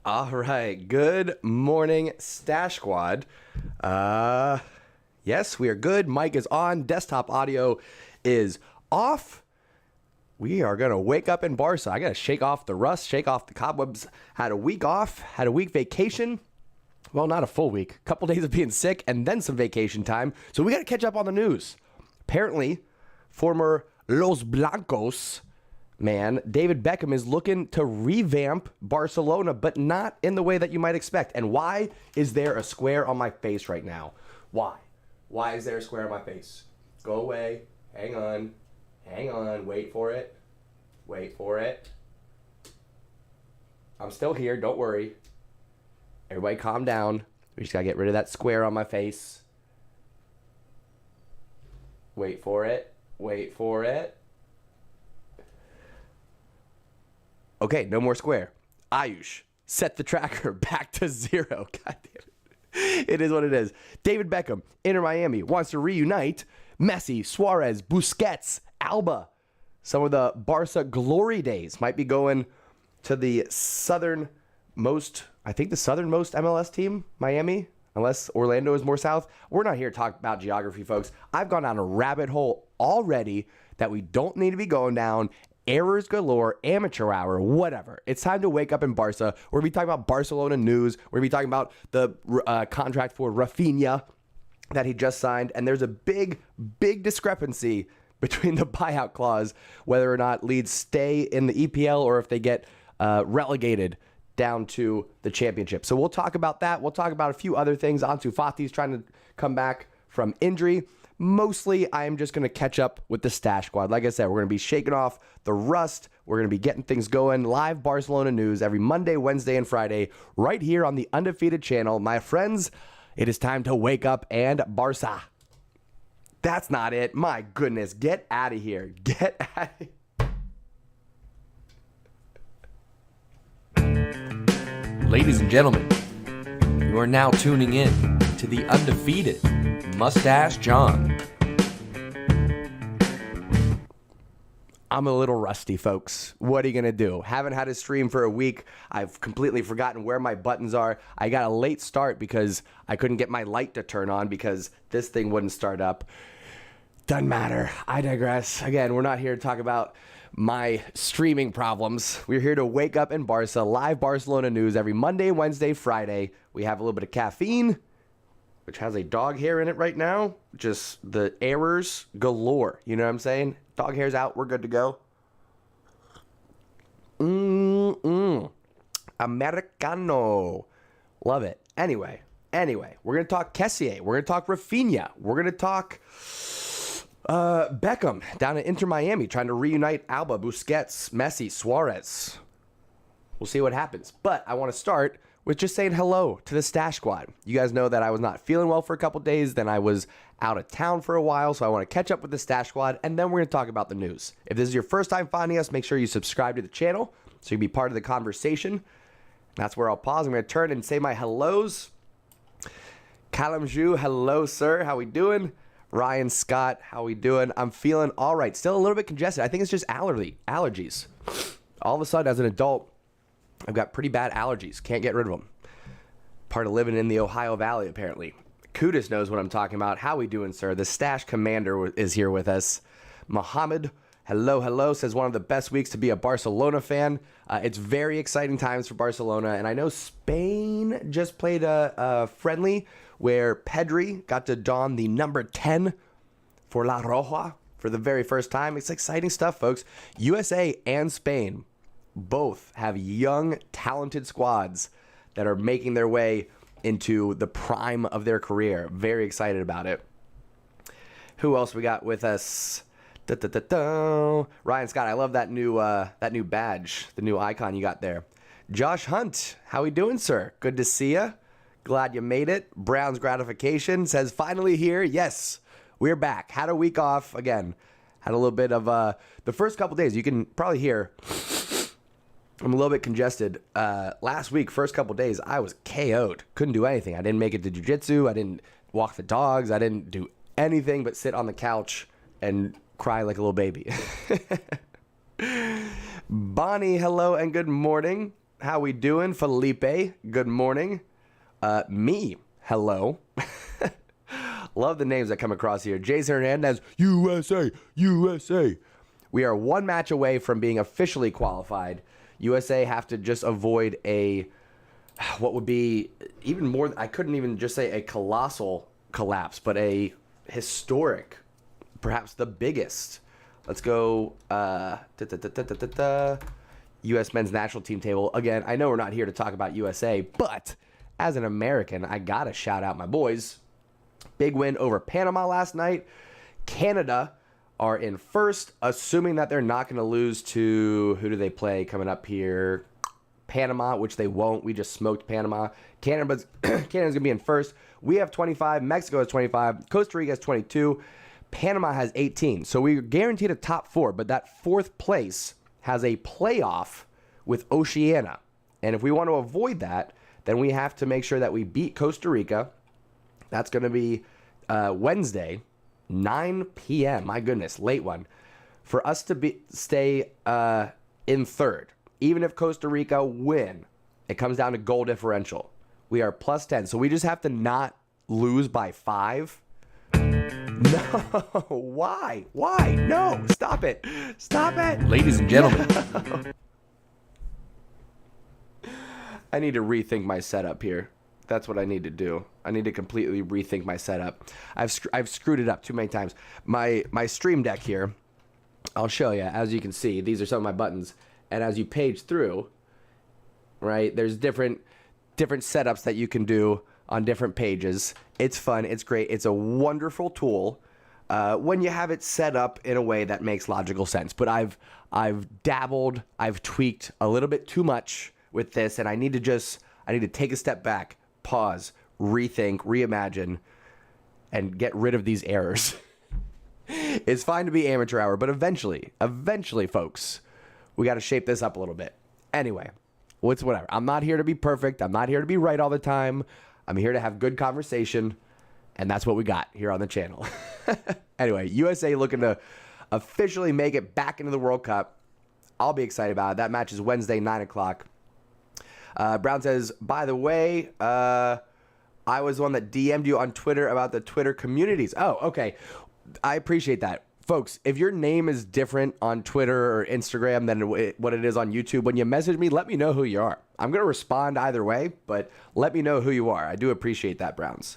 All right. Good morning, Stash Squad. Yes, we are good. Mic is on. Desktop audio is off. We are going to wake up in Barca. I got to shake off the rust, shake off the cobwebs. Had a week off, had a week vacation. Well, not a full week. A couple days of being sick and then some vacation time. So we got to catch up on the news. Apparently, former Los Blancos man, David Beckham, is looking to revamp Barcelona, but not in the way that you might expect. And why is there a square on my face right now? Why? Why is there a square on my face? Go away. Hang on. Hang on. Wait for it. Wait for it. I'm still here. Don't worry. Everybody calm down. We just got to get rid of that square on my face. Wait for it. Wait for it. Okay, no more square. Ayush, set the tracker back to 0. God damn it. It is what it is. David Beckham, Inter Miami, wants to reunite Messi, Suarez, Busquets, Alba. Some of the Barca glory days might be going to the southernmost MLS team, Miami, unless Orlando is more south. We're not here to talk about geography, folks. I've gone down a rabbit hole already that we don't need to be going down. Errors galore, amateur hour, whatever. It's time to wake up in Barca. We're going to be talking about Barcelona news. We're going to be talking about the contract for Rafinha that he just signed. And there's a big discrepancy between the buyout clause, whether or not Leeds stay in the EPL or if they get relegated down to the championship. So we'll talk about that. We'll talk about a few other things. Ansu Fati's trying to come back from injury. Mostly, I am just going to catch up with the Stash Squad. Like I said, we're going to be shaking off the rust. We're going to be getting things going. Live Barcelona news every Monday, Wednesday, and Friday right here on the Undefeated channel. My friends, it is time to wake up and Barca. That's not it. My goodness. Get out of here. Get out of here. Ladies and gentlemen, you are now tuning in to the Undefeated Mustache John. I'm a little rusty, folks. What are you going to do? Haven't had a stream for a week. I've completely forgotten where my buttons are. I got a late start because I couldn't get my light to turn on because this thing wouldn't start up. Doesn't matter. I digress. Again, we're not here to talk about my streaming problems. We're here to wake up in Barca, live Barcelona news every Monday, Wednesday, Friday. We have a little bit of caffeine, which has a dog hair in it right now. Just the errors galore. You know what I'm saying? Dog hair's out. We're good to go. Americano. Love it. Anyway, we're going to talk Kessie. We're going to talk Raphinha. We're going to talk Beckham down at Inter Miami trying to reunite Alba, Busquets, Messi, Suarez. We'll see what happens. But I want to start with just saying hello to the Stash Squad. You guys know that I was not feeling well for a couple days. Then I was out of town for a while. So I want to catch up with the Stash Squad. And then we're going to talk about the news. If this is your first time finding us, make sure you subscribe to the channel so you can be part of the conversation. That's where I'll pause. I'm going to turn and say my hellos. Kalamju, hello, sir. How we doing? Ryan Scott, how we doing? I'm feeling all right. Still a little bit congested. I think it's just allergies. All of a sudden, as an adult, I've got pretty bad allergies. Can't get rid of them. Part of living in the Ohio Valley, apparently. Kudus knows what I'm talking about. How we doing, sir? The Stash Commander is here with us. Muhammad, hello, says one of the best weeks to be a Barcelona fan. It's very exciting times for Barcelona. And I know Spain just played a friendly where Pedri got to don the number 10 for La Roja for the very first time. It's exciting stuff, folks. USA and Spain both have young, talented squads that are making their way into the prime of their career. Very excited about it. Who else we got with us? Ryan Scott, I love that new badge, the new icon you got there. Josh Hunt, how we doing, sir? Good to see you. Glad you made it. Brown's gratification says, finally here. Yes, we're back. Had a week off. Again, had a little bit of the first couple days. You can probably hear I'm a little bit congested. Last week, first couple days, I was KO'd. Couldn't do anything. I didn't make it to jiu-jitsu. I didn't walk the dogs. I didn't do anything but sit on the couch and cry like a little baby. Bonnie, hello and good morning. how we doing? Felipe, good morning. Me, hello. Love the names that come across here. Jason Hernandez, USA, USA. We are one match away from being officially qualified. USA have to just avoid what would be even more, I couldn't even just say a colossal collapse, but a historic, perhaps the biggest. Let's go U.S. men's national team table. Again, I know we're not here to talk about USA, but as an American, I got to shout out my boys. Big win over Panama last night. Canada are in first, assuming that they're not going to lose to, who do they play coming up here? Panama, which they won't. We just smoked Panama. Canada's going to be in first. We have 25. Mexico has 25. Costa Rica has 22. Panama has 18. So we're guaranteed a top 4, but that 4th place has a playoff with Oceania. And if we want to avoid that, then we have to make sure that we beat Costa Rica. That's going to be Wednesday, 9 p.m. My goodness, late one. For us to stay in third. Even if Costa Rica win, it comes down to goal differential. We are plus 10. So we just have to not lose by 5. No. Why? Why? No. Stop it. Stop it. Ladies and gentlemen. I need to rethink my setup here. That's what I need to do. I need to completely rethink my setup. I've screwed it up too many times. My stream deck here, I'll show you. As you can see, these are some of my buttons. And as you page through, right, there's different setups that you can do on different pages. It's fun. It's great. It's a wonderful tool when you have it set up in a way that makes logical sense. But I've dabbled, I've tweaked a little bit too much with this, and I need to take a step back, pause, rethink, reimagine, and get rid of these errors. It's fine to be amateur hour, but eventually, folks, we got to shape this up a little bit. Anyway, it's whatever. I'm not here to be perfect. I'm not here to be right all the time. I'm here to have good conversation, and that's what we got here on the channel. Anyway, USA looking to officially make it back into the World Cup. I'll be excited about it. That match is Wednesday, 9 o'clock. Brown says, by the way, I was the one that DM'd you on Twitter about the Twitter communities. Oh, okay. I appreciate that. Folks, if your name is different on Twitter or Instagram than what it is on YouTube, when you message me, let me know who you are. I'm going to respond either way, but let me know who you are. I do appreciate that, Browns.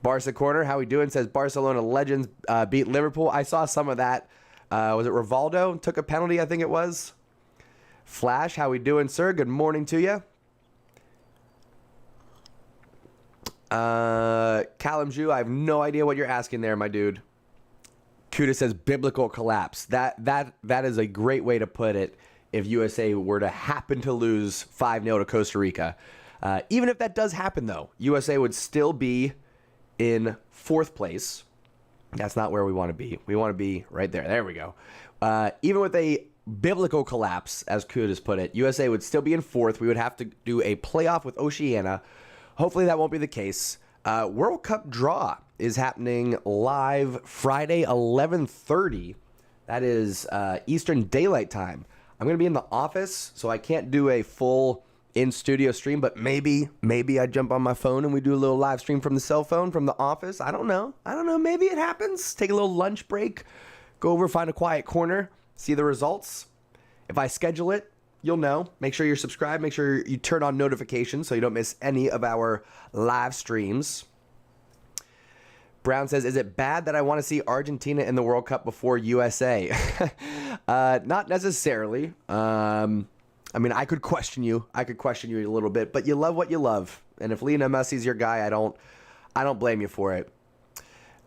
Barca Corner, how we doing? Says Barcelona legends beat Liverpool. I saw some of that. Was it Rivaldo? Took a penalty, I think it was. Flash, how we doing, sir? Good morning to you. Callum Ju, I have no idea what you're asking there, my dude. Kuda says biblical collapse. That is a great way to put it if USA were to happen to lose 5-0 to Costa Rica. Even if that does happen, though, USA would still be in 4th place. That's not where we want to be. We want to be right there. There we go. Even with a biblical collapse, as Kuda's put it, USA would still be in 4th. We would have to do a playoff with Oceania. Hopefully that won't be the case. World Cup draw is happening live Friday, 11:30. That is Eastern Daylight Time. I'm going to be in the office, so I can't do a full in-studio stream, but maybe I jump on my phone and we do a little live stream from the cell phone from the office. I don't know. Maybe it happens. Take a little lunch break, go over, find a quiet corner, see the results. If I schedule it, you'll know. Make sure you're subscribed. Make sure you turn on notifications so you don't miss any of our live streams. Brown says, is it bad that I want to see Argentina in the World Cup before USA? Not necessarily. I mean, I could question you. I could question you a little bit, but you love what you love. And if Lionel Messi's your guy, I don't blame you for it.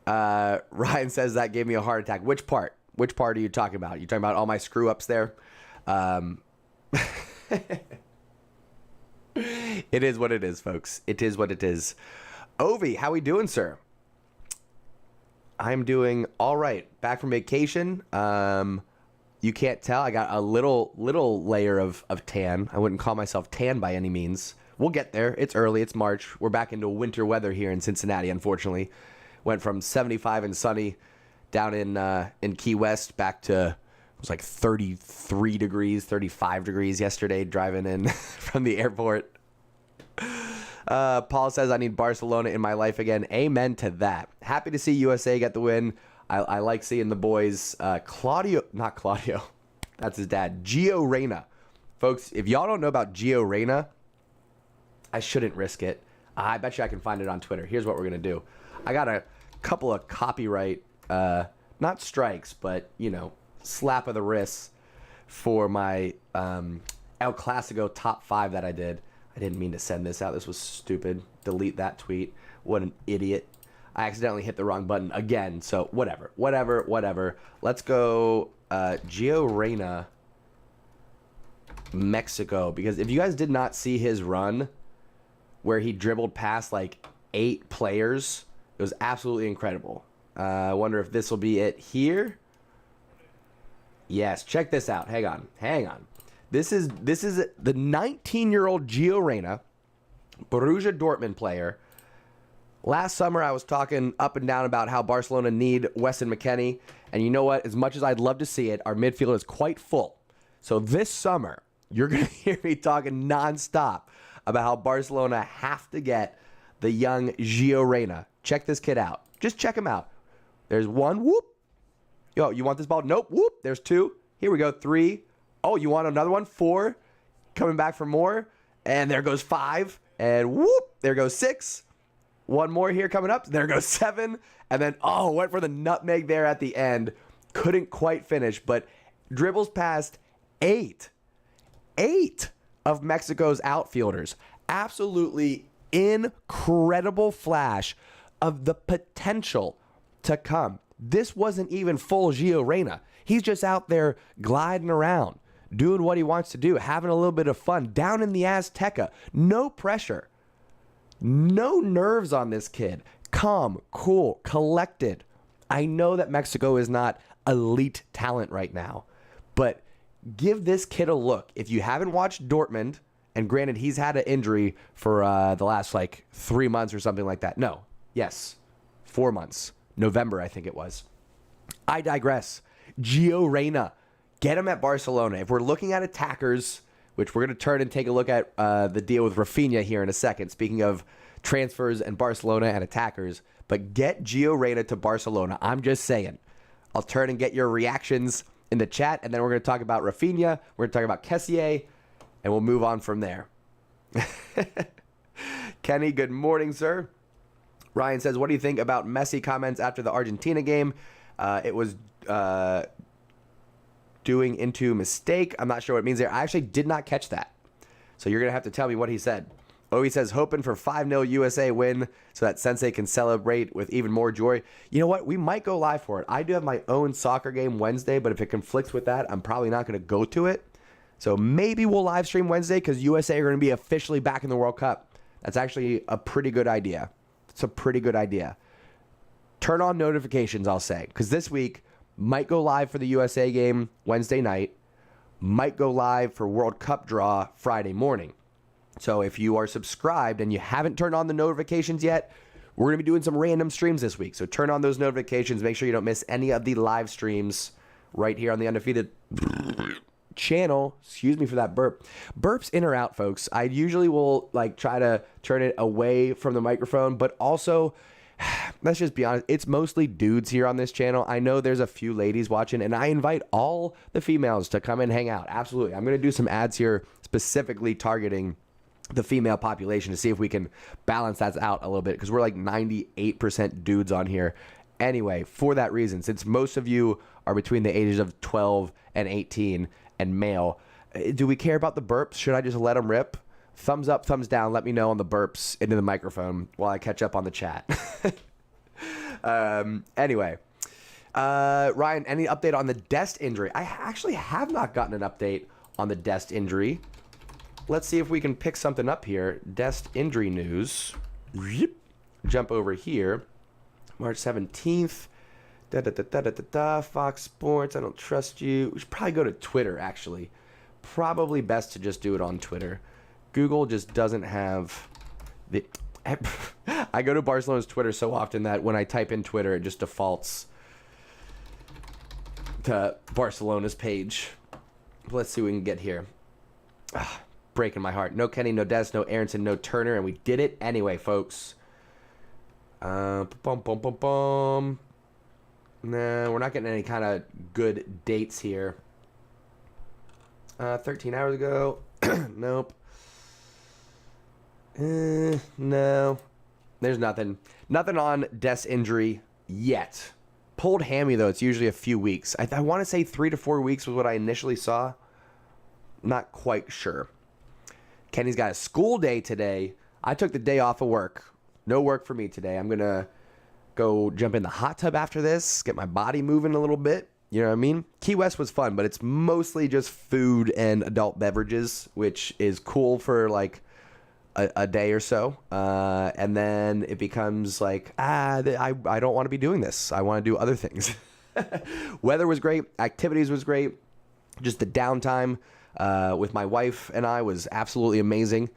Ryan says that gave me a heart attack. Which part? Which part are you talking about? You talking about all my screw ups there? It is what it is, folks. It is what it is. Ovi, how we doing, sir? I'm doing all right. Back from vacation. You can't tell. I got a little layer of tan. I wouldn't call myself tan by any means. We'll get there. It's early. It's March. We're back into winter weather here in Cincinnati, unfortunately. Went from 75 and sunny down in Key West back to was like 33 degrees, 35 degrees yesterday driving in from the airport. Paul says, I need Barcelona in my life again. Amen to that. Happy to see USA get the win. I like seeing the boys. Not Claudio. That's his dad. Gio Reyna. Folks, if y'all don't know about Gio Reyna, I shouldn't risk it. I bet you I can find it on Twitter. Here's what we're going to do. I got a couple of copyright, not strikes, but, slap of the wrists for my El Clasico top 5 that I did. I didn't mean to send this out. This was stupid. Delete that tweet. What an idiot. I accidentally hit the wrong button again. So whatever. Let's go Gio Reyna, Mexico. Because if you guys did not see his run where he dribbled past like 8 players, it was absolutely incredible. I wonder if this will be it here. Yes, check this out. Hang on. This is the 19-year-old Gio Reyna, Borussia Dortmund player. Last summer, I was talking up and down about how Barcelona need Weston McKennie. And you know what? As much as I'd love to see it, our midfield is quite full. So this summer, you're going to hear me talking nonstop about how Barcelona have to get the young Gio Reyna. Check this kid out. Just check him out. There's 1. Whoop. Yo, you want this ball? Nope. Whoop. There's 2. Here we go. 3. Oh, you want another one? 4. Coming back for more. And there goes 5. And whoop. There goes 6. One more here coming up. There goes 7. And then, went for the nutmeg there at the end. Couldn't quite finish, but dribbles past 8 of Mexico's outfielders. Absolutely incredible flash of the potential to come. This wasn't even full Gio Reyna. He's just out there gliding around, doing what he wants to do, having a little bit of fun down in the Azteca. No pressure. No nerves on this kid. Calm, cool, collected. I know that Mexico is not elite talent right now, but give this kid a look. If you haven't watched Dortmund, and granted, he's had an injury for the last 3 months or something like that. No. Yes. 4 months. November, I think it was. I digress. Gio Reyna. Get him at Barcelona. If we're looking at attackers, which we're going to turn and take a look at the deal with Rafinha here in a second, speaking of transfers and Barcelona and attackers, but get Gio Reyna to Barcelona. I'm just saying. I'll turn and get your reactions in the chat, and then we're going to talk about Raphinha, we're going to talk about Kessie, and we'll move on from there. Kenny, good morning, sir. Ryan says, what do you think about Messi comments after the Argentina game? It was doing into mistake. I'm not sure what it means there. I actually did not catch that. So you're going to have to tell me what he said. Oh, he says, hoping for 5-0 USA win so that Sensei can celebrate with even more joy. You know what? We might go live for it. I do have my own soccer game Wednesday, but if it conflicts with that, I'm probably not going to go to it. So maybe we'll live stream Wednesday because USA are going to be officially back in the World Cup. That's actually a pretty good idea. It's a pretty good idea. Turn on notifications, I'll say, because this week might go live for the USA game Wednesday night, might go live for World Cup draw Friday morning. So if you are subscribed and you haven't turned on the notifications yet, we're going to be doing some random streams this week. So turn on those notifications. Make sure you don't miss any of the live streams right here on the Undefeated channel. Excuse me for that burp. Burps in or out, folks. I usually will try to turn it away from the microphone, but also, let's just be honest, it's mostly dudes here on this channel. I know there's a few ladies watching, and I invite all the females to come and hang out. Absolutely. I'm going to do some ads here specifically targeting the female population to see if we can balance that out a little bit, because we're 98% dudes on here. Anyway, for that reason, since most of you are between the ages of 12 and 18 and male, do we care about the burps? Should I just let them rip? Thumbs up, thumbs down. Let me know on the burps into the microphone while I catch up on the chat. Anyway, Ryan, any update on the Dest injury? I actually have not gotten an update on the Dest injury. Let's see if we can pick something up here. Dest injury news. Jump over here. March 17th. Fox Sports. I don't trust you. We should probably go to Twitter, actually. Probably best to just do it on Twitter. Google just doesn't have the... I go to Barcelona's Twitter so often that when I type in Twitter, it just defaults to Barcelona's page. Let's see what we can get here. Breaking my heart. No Kenny, no Des, no Aronson, no Turner, and we did it anyway, folks. Nah, we're not getting any kind of good dates here. 13 hours ago. Nope. No. There's nothing. Nothing on Des' injury yet. Pulled hammy, though. It's usually a few weeks. I want to say 3 to 4 weeks was what I initially saw. Not quite sure. Kenny's got a school day today. I took the day off of work. No work for me today. I'm going to go jump in the hot tub after this, get my body moving a little bit. You know what I mean? Key West was fun, but it's mostly just food and adult beverages, which is cool for like a day or so. And then it becomes like, I don't want to be doing this. I want to do other things. Weather was great. Activities was great. Just the downtime with my wife and I was absolutely amazing.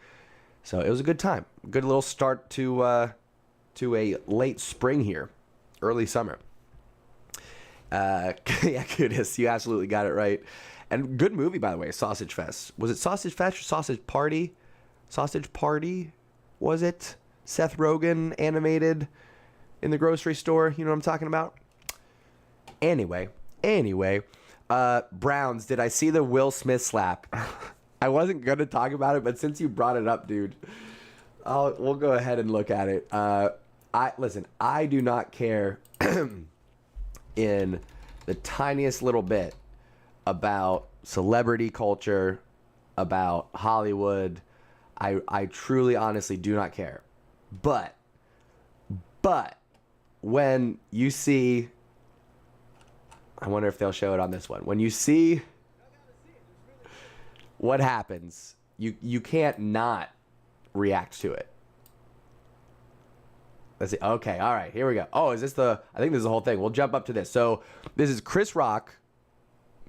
So it was a good time. Good little start to a late spring here, early summer. Yeah, Kudis, you absolutely got it right. And good movie, by the way, Sausage Fest. Was it Sausage Fest or Sausage Party? Sausage Party, was it? Seth Rogen animated in the grocery store. You know what I'm talking about? Anyway. Browns, did I see the Will Smith slap? I wasn't going to talk about it, but since you brought it up, dude, we'll go ahead and look at it. Listen, I do not care in the tiniest little bit about celebrity culture, about Hollywood. I truly, honestly do not care. But when you see, I wonder if they'll show it on this one. When you see what happens, you can't not react to it. Let's see. Okay, all right, here we go. Oh, I think this is the whole thing. We'll jump up to this. So this is Chris Rock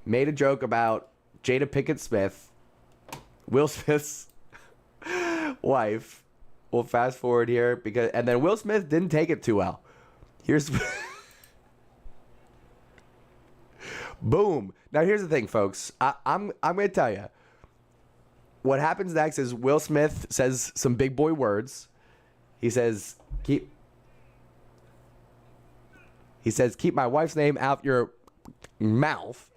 made a joke about Jada Pinkett Smith, Will Smith's wife. We'll fast forward here and then Will Smith didn't take it too well. Here's boom. Now here's the thing, folks. I'm gonna tell you what happens next is Will Smith says some big boy words. He says keep my wife's name out your mouth.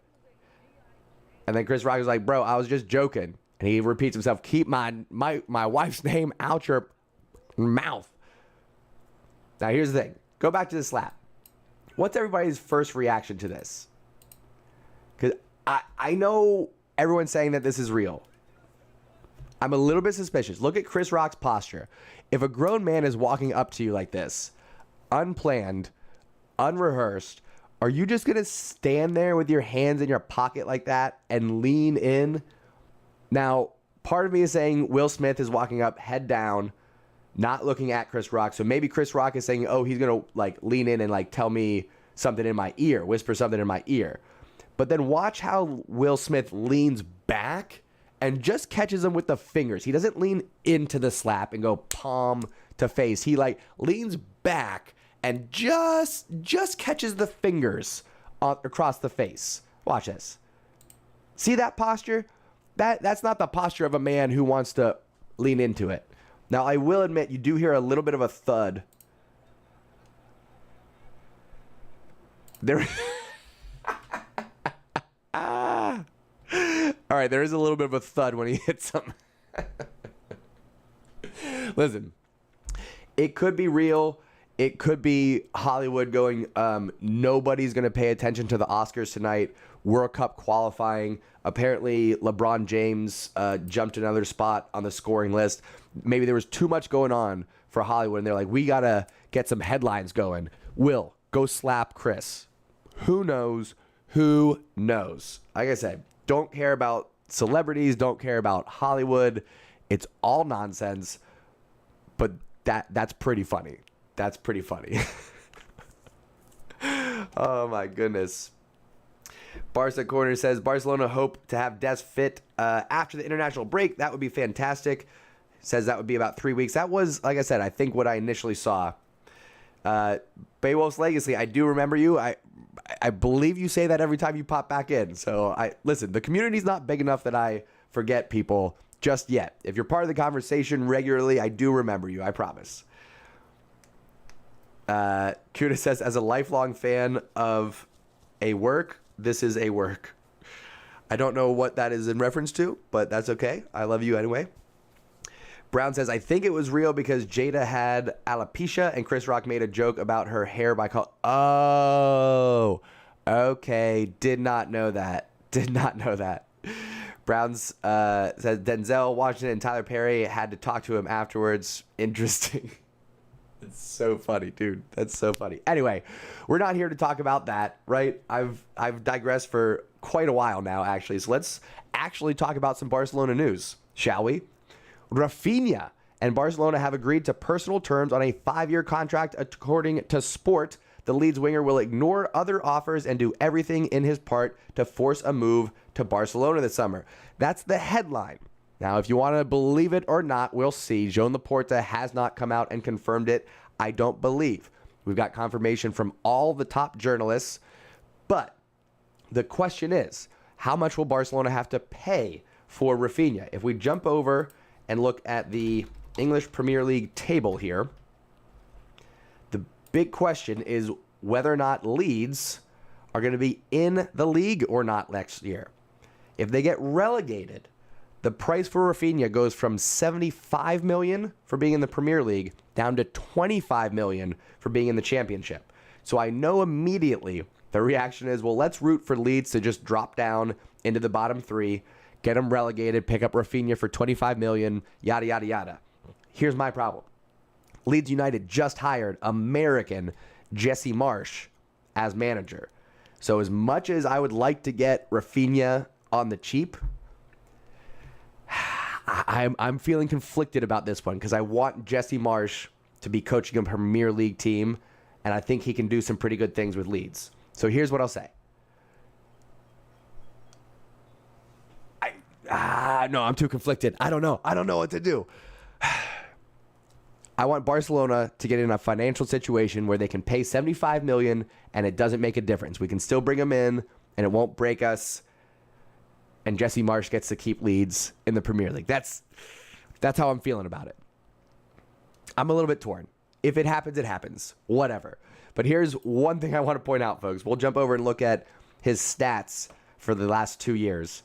And then Chris Rock is like, bro, I was just joking. And he repeats himself, keep my wife's name out your mouth. Now, here's the thing. Go back to the slap. What's everybody's first reaction to this? Because I know everyone's saying that this is real. I'm a little bit suspicious. Look at Chris Rock's posture. If a grown man is walking up to you like this, unplanned, unrehearsed, are you just going to stand there with your hands in your pocket like that and lean in? Now, part of me is saying Will Smith is walking up head down, not looking at Chris Rock. So maybe Chris Rock is saying, oh, he's going to like lean in and like tell me something in my ear, whisper something in my ear. But then watch how Will Smith leans back and just catches him with the fingers. He doesn't lean into the slap and go palm to face. He like leans back and just catches the fingers across the face. Watch this. See that posture? That's not the posture of a man who wants to lean into it. Now, I will admit, you do hear a little bit of a thud. There. All right, there is a little bit of a thud when he hits him. Listen, it could be real. It could be Hollywood going, nobody's going to pay attention to the Oscars tonight. World Cup qualifying. Apparently, LeBron James jumped another spot on the scoring list. Maybe there was too much going on for Hollywood, and they're like, we got to get some headlines going. Will, go slap Chris. Who knows? Who knows? Like I said, don't care about celebrities, don't care about Hollywood. It's all nonsense, but that's pretty funny. That's pretty funny. Oh, my goodness. Barca Corner says, Barcelona hope to have Des fit after the international break. That would be fantastic. Says that would be about 3 weeks. That was, like I said, I think what I initially saw. Beowulf's Legacy, I do remember you. I believe you say that every time you pop back in. So listen, the community's not big enough that I forget people just yet. If you're part of the conversation regularly, I do remember you, I promise. Kuda says, as a lifelong fan of a work, this is a work. I don't know what that is in reference to, but that's okay. I love you anyway. Brown says, I think it was real because Jada had alopecia and Chris Rock made a joke about her hair by Oh, okay. Did not know that. Brown's says Denzel Washington and Tyler Perry had to talk to him afterwards. Interesting. It's so funny, dude. That's so funny. Anyway, we're not here to talk about that, right? I've digressed for quite a while now, actually. So let's actually talk about some Barcelona news, shall we? Raphinha and Barcelona have agreed to personal terms on a 5-year contract. According to Sport, the Leeds winger will ignore other offers and do everything in his part to force a move to Barcelona this summer. That's the headline. Now, if you want to believe it or not, we'll see. Joan Laporta has not come out and confirmed it. I don't believe. We've got confirmation from all the top journalists. But the question is, how much will Barcelona have to pay for Raphinha? If we jump over and look at the English Premier League table here, the big question is whether or not Leeds are going to be in the league or not next year. If they get relegated, the price for Raphinha goes from $75 million for being in the Premier League down to $25 million for being in the Championship. So I know immediately the reaction is, well, let's root for Leeds to just drop down into the bottom 3, get them relegated, pick up Raphinha for $25 million, yada, yada, yada. Here's my problem. Leeds United just hired American Jesse Marsch as manager. So as much as I would like to get Raphinha on the cheap, I'm feeling conflicted about this one because I want Jesse Marsch to be coaching a Premier League team, and I think he can do some pretty good things with Leeds. So here's what I'll say. No, I'm too conflicted. I don't know what to do. I want Barcelona to get in a financial situation where they can pay $75 million and it doesn't make a difference. We can still bring them in and it won't break us. And Jesse Marsch gets to keep Leeds in the Premier League. That's how I'm feeling about it. I'm a little bit torn. If it happens, it happens. Whatever. But here's one thing I want to point out, folks. We'll jump over and look at his stats for the last 2 years.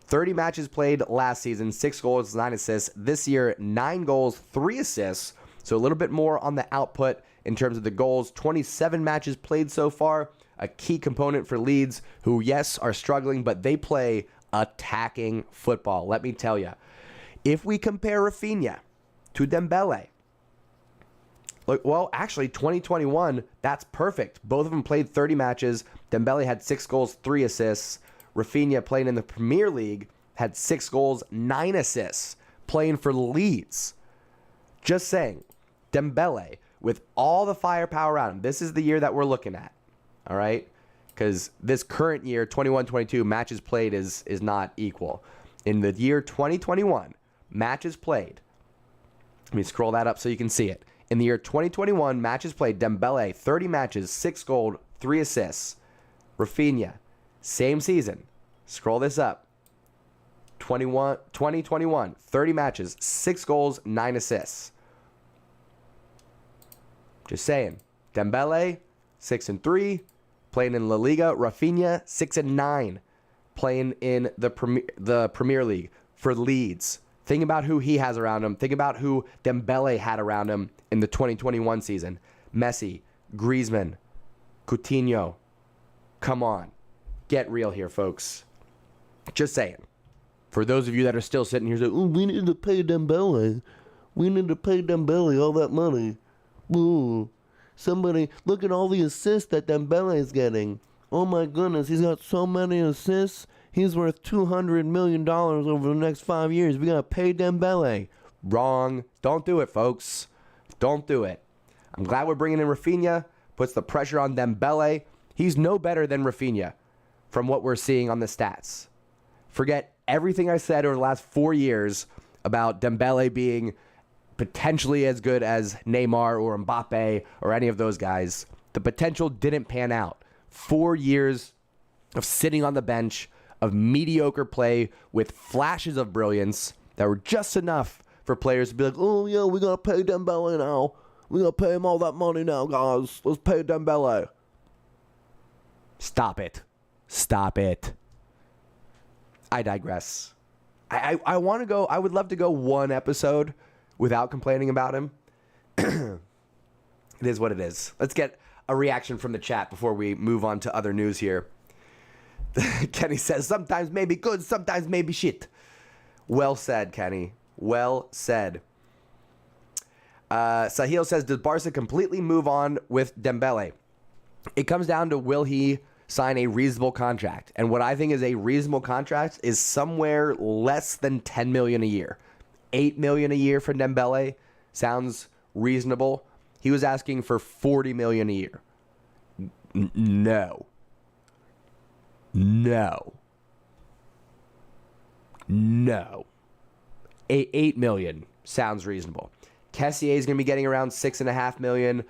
30 matches played last season, 6 goals, 9 assists. This year, 9 goals, 3 assists. So a little bit more on the output in terms of the goals. 27 matches played so far. A key component for Leeds, who, yes, are struggling, but they play attacking football. Let me tell you. If we compare Raphinha to Dembele, look, well, actually, 2021, that's perfect. Both of them played 30 matches. Dembele had 6 goals, 3 assists. Raphinha, playing in the Premier League, had 6 goals, 9 assists, playing for Leeds. Just saying, Dembele, with all the firepower around him, this is the year that we're looking at, all right? Because this current year, 21-22, matches played is not equal. In the year 2021, matches played, let me scroll that up so you can see it. In the year 2021, matches played, Dembele, 30 matches, 6 goals, 3 assists. Raphinha, same season. Scroll this up. 2021, 30 matches, 6 goals, 9 assists. Just saying. Dembele, 6-3, playing in La Liga. Raphinha, 6-9, playing in the Premier League for Leeds. Think about who he has around him. Think about who Dembele had around him in the 2021 season. Messi, Griezmann, Coutinho. Come on. Get real here, folks. Just saying. For those of you that are still sitting here saying, oh, we need to pay Dembele. We need to pay Dembele all that money. Ooh. Somebody, look at all the assists that Dembele is getting. Oh my goodness, he's got so many assists. He's worth $200 million over the next 5 years. We got to pay Dembele. Wrong. Don't do it, folks. Don't do it. I'm glad we're bringing in Raphinha. Puts the pressure on Dembele. He's no better than Raphinha from what we're seeing on the stats. Forget everything I said over the last 4 years about Dembele being potentially as good as Neymar or Mbappe or any of those guys. The potential didn't pan out. 4 years of sitting on the bench, of mediocre play with flashes of brilliance that were just enough for players to be like, oh, yeah, we got to pay Dembele now. We got to pay him all that money now, guys. Let's pay Dembele. Stop it. Stop it. I digress. I want to go. I would love to go one episode without complaining about him. It is what it is. Let's get a reaction from the chat before we move on to other news here. Kenny says, sometimes maybe good, sometimes maybe shit. Well said, Kenny. Well said. Sahil says, does Barca completely move on with Dembele? It comes down to, will he sign a reasonable contract? And what I think is a reasonable contract is somewhere less than 10 million a year. 8 million a year for Dembele sounds reasonable. He was asking for 40 million a year. No. 8 million sounds reasonable. Kessie is going to be getting around 6.5 million.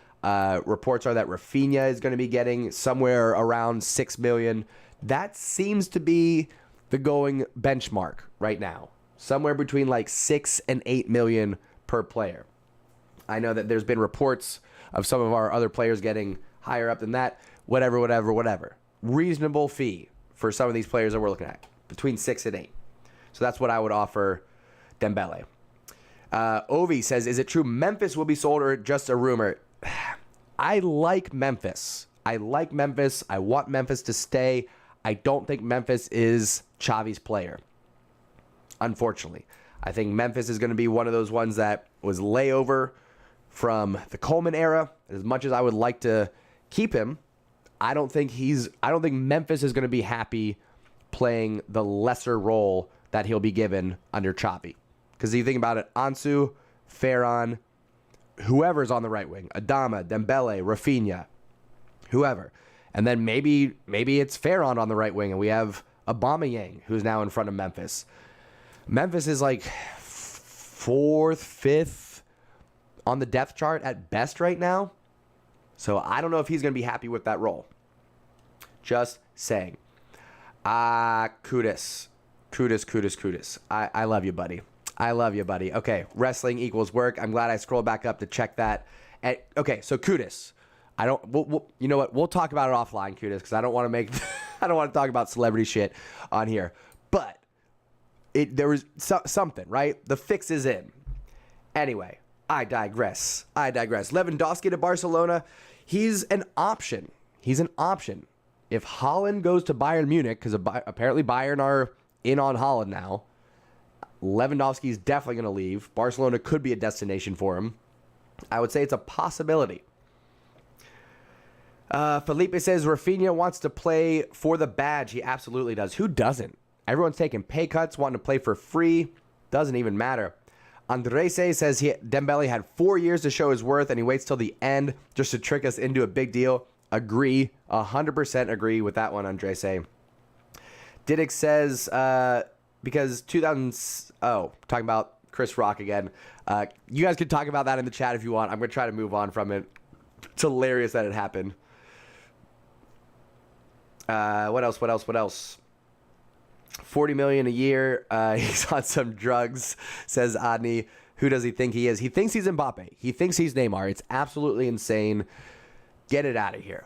Reports are that Raphina is going to be getting somewhere around 6 million. That seems to be the going benchmark right now. Somewhere between like 6 and 8 million per player. I know that there's been reports of some of our other players getting higher up than that. Whatever. Reasonable fee for some of these players that we're looking at. Between 6 and 8. So that's what I would offer Dembele. Ovi says, is it true Memphis will be sold or just a rumor? I like Memphis. I want Memphis to stay. I don't think Memphis is Xavi's player. Unfortunately. I think Memphis is going to be one of those ones that was layover from the Coleman era. As much as I would like to keep him, I don't think Memphis is going to be happy playing the lesser role that he'll be given under Xavi. Because if you think about it, Ansu, Ferran, whoever's on the right wing, Adama, Dembele, Raphinha, whoever. And then maybe it's Ferran on the right wing and we have Aubameyang, who's now in front of Memphis. Memphis is like 4th, 5th on the depth chart at best right now. So I don't know if he's going to be happy with that role. Just saying. Kudus. I love you, buddy. Okay, wrestling equals work. I'm glad I scrolled back up to check that. Okay, so Kudus. You know what? We'll talk about it offline, Kudus, because I don't want to talk about celebrity shit on here. But there was something, right? The fix is in. Anyway, I digress. Lewandowski to Barcelona. He's an option. If Haaland goes to Bayern Munich, because apparently Bayern are in on Haaland now, Lewandowski is definitely going to leave. Barcelona could be a destination for him. I would say it's a possibility. Felipe says Rafinha wants to play for the badge. He absolutely does. Who doesn't? Everyone's taking pay cuts, wanting to play for free. Doesn't even matter. Andrese says Dembele had 4 years to show his worth, and he waits till the end just to trick us into a big deal. Agree. 100% agree with that one, Andrese. Didic says, because talking about Chris Rock again. You guys can talk about that in the chat if you want. I'm going to try to move on from it. It's hilarious that it happened. What else? 40 million a year. He's on some drugs, says Adni. Who does he think he is? He thinks he's Mbappe. He thinks he's Neymar. It's absolutely insane. Get it out of here.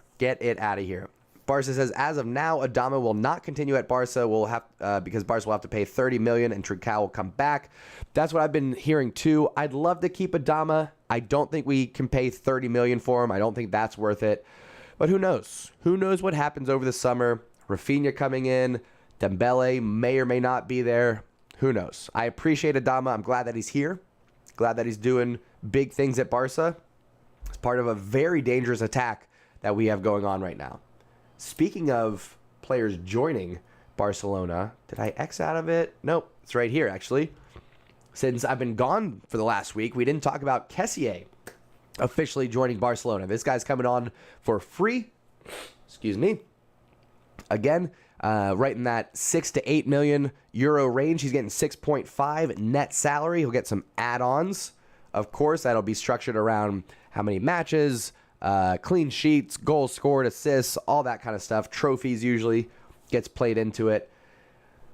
Barca says, as of now, Adama will not continue at Barca. Because Barca will have to pay 30 million and Trincao will come back. That's what I've been hearing too. I'd love to keep Adama. I don't think we can pay 30 million for him. I don't think that's worth it. But who knows? Who knows what happens over the summer? Rafinha coming in. Dembele may or may not be there. Who knows? I appreciate Adama. I'm glad that he's here. Glad that he's doing big things at Barca. It's part of a very dangerous attack that we have going on right now. Speaking of players joining Barcelona, did I X out of it? Nope, it's right here actually. Since I've been gone for the last week, we didn't talk about Kessie officially joining Barcelona. This guy's coming on for free. Excuse me. Again, right in that 6 to 8 million euro range. He's getting 6.5 net salary. He'll get some add-ons. Of course, that'll be structured around how many matches, clean sheets, goals scored, assists, all that kind of stuff. Trophies usually gets played into it.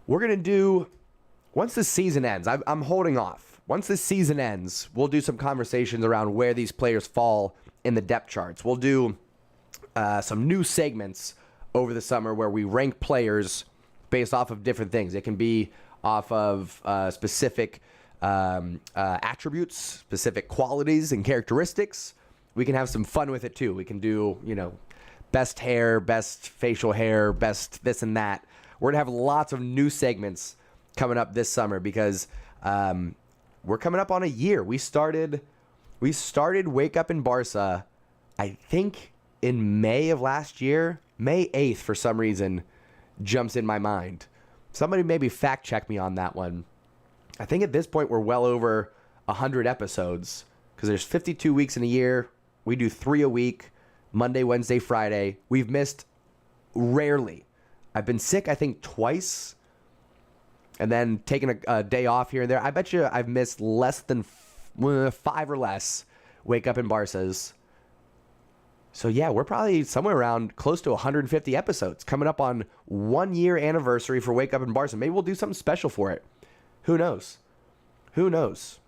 We're going to do, once the season ends, I'm holding off. Once the season ends, we'll do some conversations around where these players fall in the depth charts. We'll do some new segments over the summer where we rank players based off of different things. It can be off of specific attributes, specific qualities and characteristics. We can have some fun with it too. We can do, best hair, best facial hair, best this and that. We're going to have lots of new segments coming up this summer because we're coming up on a year. We started Wake Up in Barca, I think in May of last year. May 8th for some reason jumps in my mind. Somebody maybe fact check me on that one. I think at this point we're well over 100 episodes because there's 52 weeks in a year. We do 3 a week, Monday, Wednesday, Friday. We've missed rarely. I've been sick, I think, twice, and then taking a day off here and there. I bet you I've missed less than 5 or less Wake Up in Barca's. So, yeah, we're probably somewhere around close to 150 episodes coming up on 1 year anniversary for Wake Up in Barca. Maybe we'll do something special for it. Who knows? Who knows?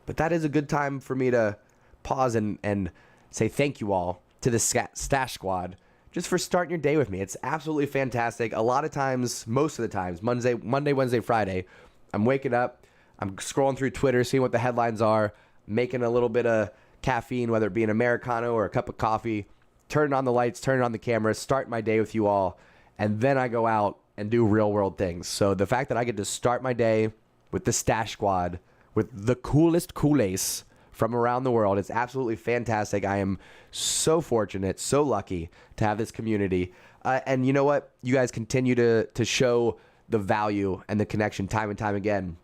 But that is a good time for me to pause and say thank you all to the Stash Squad just for starting your day with me. It's absolutely fantastic. A lot of times, most of the times, Monday, Wednesday, Friday, I'm waking up, I'm scrolling through Twitter, seeing what the headlines are, making a little bit of caffeine, whether it be an Americano or a cup of coffee, turning on the lights, turning on the camera, start my day with you all, and then I go out and do real world things. So the fact that I get to start my day with the Stash Squad, with the coolest Culers from around the world, it's absolutely fantastic. I am so fortunate, so lucky to have this community. And you know what? You guys continue to show the value and the connection time and time again.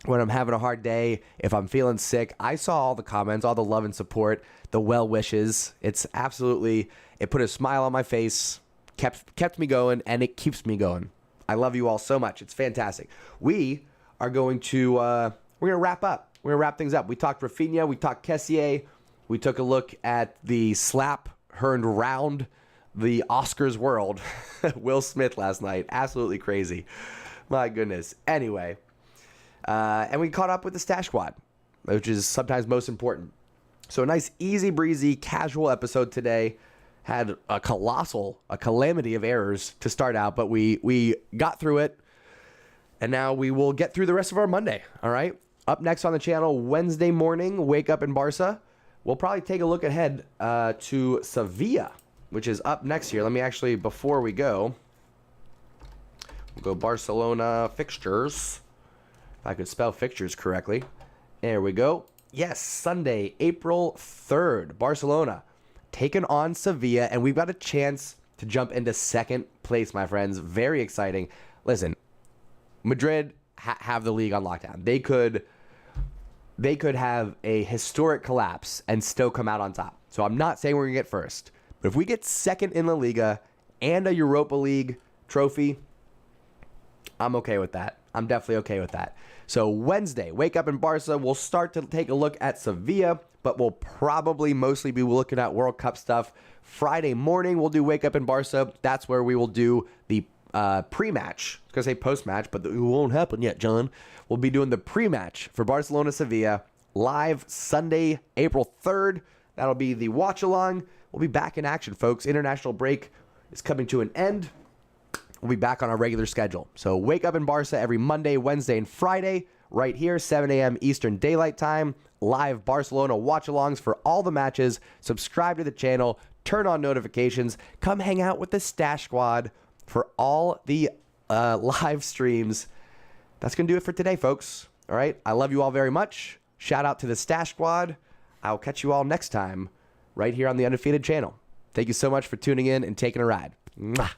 When I'm having a hard day, if I'm feeling sick, I saw all the comments, all the love and support, the well wishes. It's absolutely, it put a smile on my face, kept me going, and it keeps me going. I love you all so much. It's fantastic. We are going to, we're going to wrap up. We're going to wrap things up. We talked Raphina. We talked Kessie. We took a look at the slap heard round the Oscars world. Will Smith last night. Absolutely crazy. My goodness. Anyway. And we caught up with the Stash Squad, which is sometimes most important. So a nice, easy breezy, casual episode today. Had a calamity of errors to start out, but we got through it. And now we will get through the rest of our Monday. All right. Up next on the channel, Wednesday morning, Wake Up in Barca. We'll probably take a look ahead to Sevilla, which is up next year. Let me actually, before we go, we'll go Barcelona fixtures. If I could spell fixtures correctly. There we go. Yes, Sunday, April 3rd, Barcelona taking on Sevilla, and we've got a chance to jump into second place, my friends. Very exciting. Listen, Madrid have the league on lockdown. They could have a historic collapse and still come out on top. So I'm not saying we're going to get first. But if we get second in La Liga and a Europa League trophy, I'm okay with that. I'm definitely okay with that. So Wednesday, Wake Up in Barca. We'll start to take a look at Sevilla, but we'll probably mostly be looking at World Cup stuff. Friday morning, we'll do Wake Up in Barca. That's where we will do the pre-match. I was going to say post-match, but it won't happen yet, John. We'll be doing the pre-match for Barcelona-Sevilla live Sunday, April 3rd. That'll be the watch-along. We'll be back in action, folks. International break is coming to an end. We'll be back on our regular schedule. So Wake Up in Barca every Monday, Wednesday, and Friday right here, 7 a.m. Eastern Daylight Time. Live Barcelona watch-alongs for all the matches. Subscribe to the channel. Turn on notifications. Come hang out with the Stash Squad for all the live streams. That's going to do it for today, folks. All right? I love you all very much. Shout out to the Stash Squad. I'll catch you all next time right here on the Undefeated channel. Thank you so much for tuning in and taking a ride. Mwah.